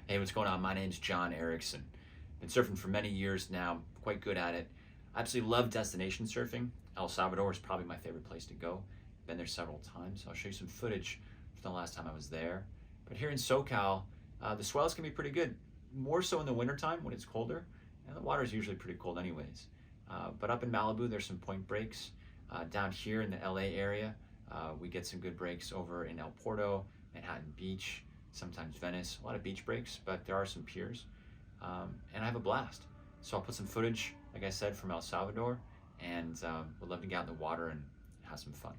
Hey, what's going on? My name's John Erickson. Been surfing for many years now, quite good at it. I absolutely love destination surfing. El Salvador is probably my favorite place to go. Been there several times. I'll show you some footage from the last time I was there. But here in SoCal, the swells can be pretty good, more so in the wintertime when it's colder, and the water is usually pretty cold anyways. But up in Malibu, there's some point breaks. Down here in the LA area, we get some good breaks over in El Porto, Manhattan Beach, sometimes Venice, a lot of beach breaks, but there are some piers, and I have a blast. So I'll put some footage, like I said, from El Salvador, and would love to get out in the water and have some fun.